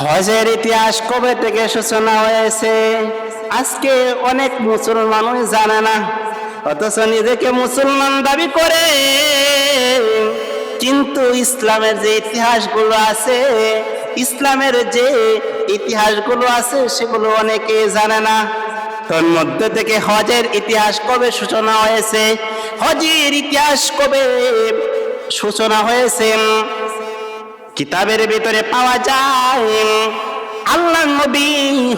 হজের ইতিহাস কবে থেকে সূচনা হয়েছে আজকে অনেক মুসলমানই জানে না, অথচ নিজেকে মুসলমান দাবি করে। কিন্তু ইসলামের যে ইতিহাসগুলো আছে, ইসলামের যে ইতিহাসগুলো আছে সেগুলো অনেকে জানে না। তোর মধ্যে থেকে হজের ইতিহাস কবে সূচনা হয়েছে, হজের ইতিহাস কবে সূচনা হয়েছে কিতাবের ভিতরে পাওয়া যায়। আল্লাহ নবী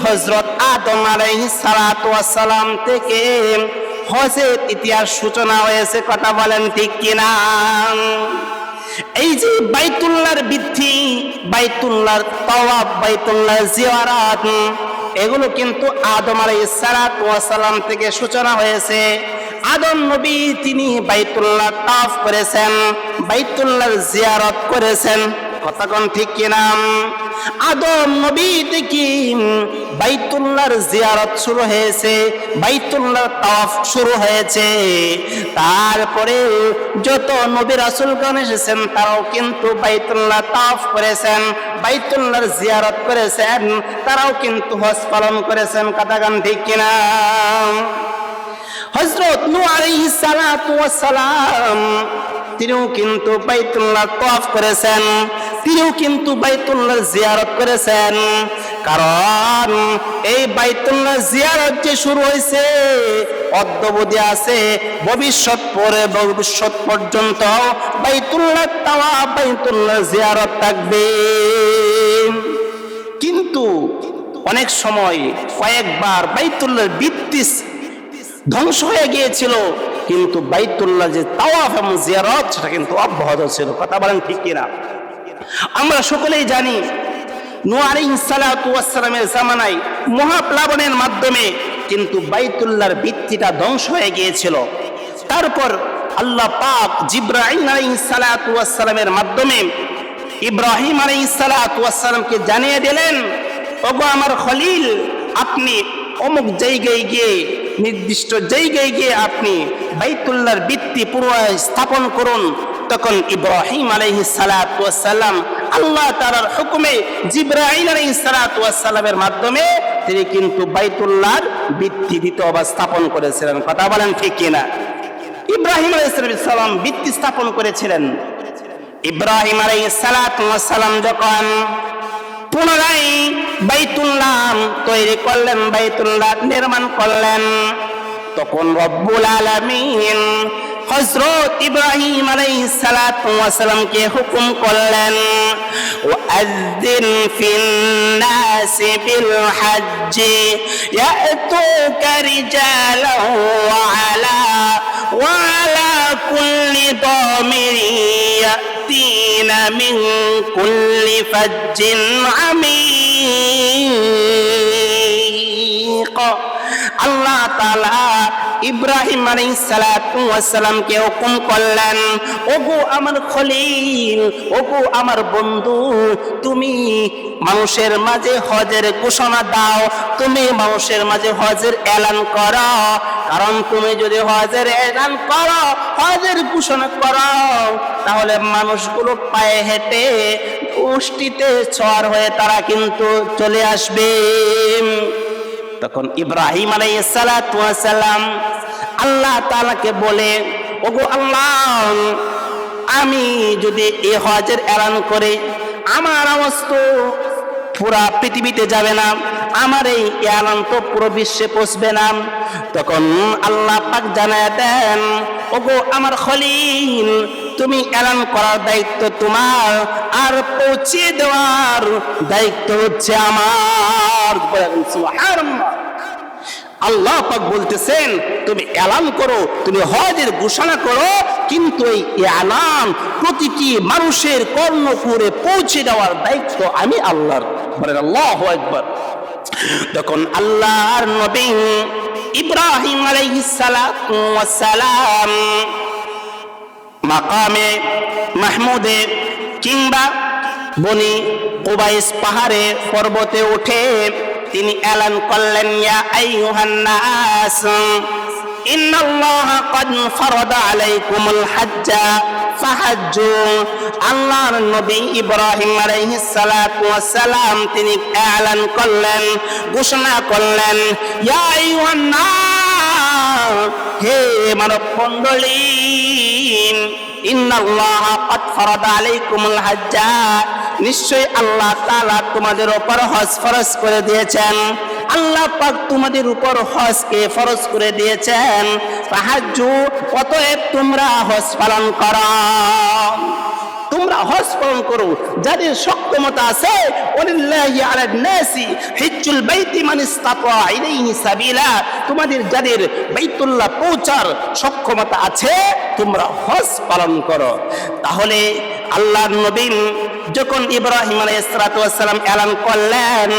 হযরত আদম আলাইহিস সালাতু ওয়াস সালাম থেকে হজের ইতিহাস সূচনা হয়েছে। কথা বলেন ঠিক কিনা? এই যে বাইতুল্লাহর বৃদ্ধি, বাইতুল্লাহর তাওয়াফ, বাইতুল্লাহর জিয়ারত, এগুলো কিন্তু আদম আলাইহিস সালাতু ওয়াস সালাম থেকে সূচনা হয়েছে। আদম নবী তিনি বাইতুল্লাহ তাওয়াফ করেছেন, বাইতুল্লাহর জিয়ারত করেছেন। কথা কোন ঠিক কিনা? আদম নবী থেকে বাইতুল্লাহর জিয়ারত শুরু হয়েছে, বাইতুল্লাহর তাওয়াফ শুরু হয়েছে। তারপরে যত নবী রাসূলগণ এসেছেন তারাও কিন্তু বাইতুল্লাহ তাওয়াফ করেছেন, বাইতুল্লাহর জিয়ারত করেছেন, তারাও কিন্তু হজ পালন করেছেন। কথা কোন ঠিক কিনা? হযরত নূহ আলাইহিস সালাতু ওয়াস সালাম তিনিও কিন্তু বাইতুল্লাহ তাওয়াফ করেছেন, তিনিও কিন্তু বাইতুল্লাহ জিয়ারত করেছেন। কারণ এই বাইতুল্লাহ জিয়ারত যে শুরু হয়েছে অদ্যাবধি আছে, ভবিষ্যৎ পর্যন্ত বাইতুল্লাহ তাওয়াফ, বাইতুল্লাহ জিয়ারত থাকবে। কিন্তু অনেক সময় কয়েকবার বাইতুল্লাহর ভিত্তি ধ্বংস হয়ে গিয়েছিল, কিন্তু বাইতুল্লাহ যে তাওয়াফ এবং জিয়ারত সেটা কিন্তু অব্যাহত ছিল। কথা বলেন ঠিক কিনা? আমরা সকলেই জানি নূহ আলাইহিস সালাতু ওয়াস সালামের জামানায় মহাপ্লাবনের মাধ্যমে কিন্তু বাইতুল্লাহর ভিত্তিটা ধ্বংস হয়ে গিয়েছিল। তারপর আল্লাহ পাক জিবরাইল আলাইহিস সালাতু ওয়াস সালামের মাধ্যমে ইব্রাহিম আলাইহিস সালাতু ওয়াস সালামকে জানিয়ে দিলেন, ওগো আমার খলিল, আপনি অমুক জায়গায় গিয়ে, নির্দিষ্ট জায়গায় গিয়ে আপনি বাইতুল্লাহর ভিত্তি পুনরায় স্থাপন করুন। তখন ইব্রাহিম আলাইহিস সালাতু ওয়াস সালাম আল্লাহ তাআলার হুকুমে জিবরাইল আলাইহিস সালাতু ওয়াস সালামের মাধ্যমে তিনি কিন্তু বাইতুল্লাহর ভিত্তি দ্বিতীয়বার স্থাপন করেছিলেন। কথা বলেন ঠিক কিনা? ইব্রাহিম আলাইহিস সালাম ভিত্তি স্থাপন করেছিলেন। ইব্রাহিম আলাইহিস সালাতু ওয়াস সালাম যখন পুনরায় বাইতুল্লাহ তৈরি করলেন, বাইতুল্লাহ নির্মাণ করলেন, তখন রব্বুল আলামিন হযরত ইব্রাহিম আলাইহিস সালাতু ওয়াস সালামকে হুকুম করলেন, ওয়াযিন ফিন নাসি বিল হজ্জি ইয়াতুকা রিজালান ওয়া আলা কুল্লি দামিরিন ইয়াতিনা মিন কুল্লি ফাজ্জিন আমিক। আল্লাহ তাআলা ইব্রাহিম আলাইহিস সালাতু ওয়াস সালামকে হুকুম করলেন, ওগো আমার খলিল, ওগো আমার বন্ধু, তুমি মানুষের মাঝে হজের ঘোষণা দাও, তুমি মানুষের মাঝে হজের এলান করো। কারণ তুমি যদি হজের এলান করো, হজের ঘোষণা করো, তাহলে মানুষগুলো পায়ে হেঁটে উষ্টিতে সওয়ার হয়ে তারা কিন্তু চলে আসবে। তখন ইব্রাহিম আলাইহিস সালাতু ওয়াস সালাম আল্লাহ তাআলাকে বলে, ওগো আল্লাহ, আমি যদি এই হজের এলান করি, আমার আওয়াজ তো পুরা পৃথিবীতে যাবে না, আমার এই এলান তো পুরো বিশ্বে পৌঁছবে না। তখন আল্লাহ পাক জানায় দেন, ওগো আমার খলিল, তুমি এলান করার দায়িত্ব তোমার, আর পৌঁছে দেওয়ার দায়িত্ব হচ্ছে আমার। সুবহানাল্লাহ। আল্লাহ পাক বলতেছেন, তুমি এলান করো, তুমি হজের ঘোষণা করো, কিন্তু এই এলান প্রতিটি মানুষের কর্ণকুহরে পৌঁছে দেওয়ার দায়িত্ব আমি আল্লাহর। বলেন আল্লাহু আকবার। তখন আল্লাহর নবী ইব্রাহিম আলাইহিস সালাতু ওয়াস সালাম মাকামে মাহমুদে কিংবা বনি কুবাইস পাহাড়ে পর্বতে উঠে তিনি এলান করলেন, ইয়া আইয়ুহান নাস ইন্নাল্লাহা ক্বাদ ফারাদা আলাইকুমুল হাজ্জা ফাহাজ্জু, আল্লাহর নবী ইব্রাহিম আলাইহিস সালাতু ওয়াস সালাম তিনি এলান করলেন, ঘোষণা করলেন, ইয়া আইয়ুহান নাস, হে মানব মণ্ডলী, ইন্নাল্লাহা ক্বাদ ফারাদা আলাইকুমুল হাজ্জা, নিশ্চয়ই আল্লাহ তাআলা তোমাদের উপর হজ ফরজ করে দিয়েছেন। আল্লাহ পাক তোমাদের উপর হজকে ফরজ করে দিয়েছেন। ফাহাজ্জু, অতএব তোমরা হজ পালন করো, তোমরা হজ পালন করো। যাদের সক্ষমতা আছে, ওয়ালিল্লাহি আলান নাসি হিজ্জুল বাইতি মান ইসতাতা ইলাইহি সাবিলা, তোমাদের যাদের বাইতুল্লাহ পৌঁছার সক্ষমতা আছে তোমরা হজ পালন করো। তাহলে আল্লাহর নবী যখন ইব্রাহিম আলাইহিস সালাতু ওয়াস সালাম এলান করলেন,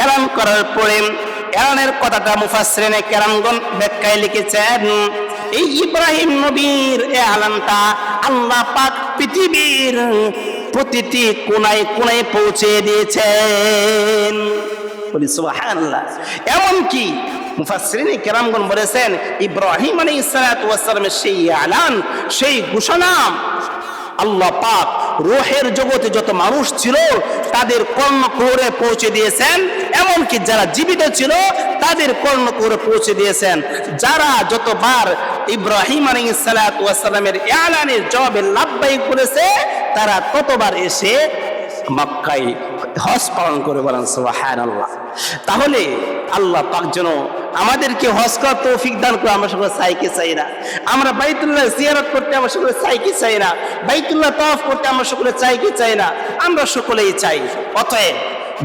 এলান করার পরে এলানের কথাটা মুফাসসিরিনে কেরামগণ ব্যাখ্যায় লিখেছেন, এই ইব্রাহিম নবীর এলানটা আল্লাহ পাক পৃথিবীর প্রতিটি কোনায় কোনায় পৌঁছে দিয়েছেন। বলি সুবহানাল্লাহ। এমনকি মুফাসসিরিনে কেরামগণ বলেছেন, ইব্রাহিম আলাইহিস সালাতু ওয়াস সালামের সেই এলান, সেই ঘোষণা আল্লাহ পাক রূহের জগতে যত মানুষ ছিল তাদের কর্ণকুহরে পৌঁছে দিয়েছেন, এমনকি যারা জীবিত ছিল তাদের কর্ণকুহরে পৌঁছে দিয়েছেন। যারা যতবার ইব্রাহিম আলাইহিস সালাতু ওয়াস সালামের এলানের জবাবে লাব্বাইক বলেছে, তারা ততবার এসে মক্কায় হজ পালন করে, বলেন সুবহানাল্লাহ। তাহলে আল্লাহ পাক যেন আমাদেরকে হজ করার তৌফিক দান করে। আমরা সকলে চাই কি চাই না? আমরা বাইতুল্লাহ জিয়ারত করতে আমরা সকলে চাই কি চাই না? বাইতুল্লাহ তাওয়াফ করতে আমরা সকলে চাই কি চাই না? আমরা সকলেই চাই। অতএব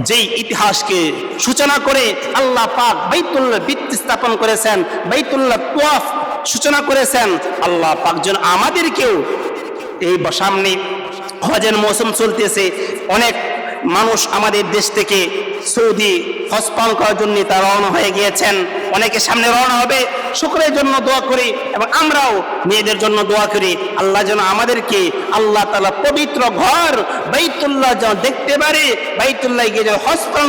যেই ইতিহাসকে সূচনা করে আল্লাহ পাক বাইতুল্লাহ ভিত্তি স্থাপন করেছেন, বাইতুল্লাহ তাওয়াফ সূচনা করেছেন, আল্লাহ পাক যেন আমাদেরকেও, এই সামনে হজের মৌসুম চলতেছে, অনেক মানুষ আমাদের দেশ থেকে সৌদি হজ পালন করার জন্য তারা রওনা হয়ে গিয়েছেন, অনেকে সামনে রওনা হবে। সকলের জন্য দোয়া করি এবং আমরাও মেয়েদের জন্য দোয়া করি, আল্লাহ যেন আমাদেরকে আল্লাহ তাআলা পবিত্র ঘর বাইতুল্লাহ যেন দেখতে পারে, বাইতুল্লাহ গিয়ে যেন হজ পালন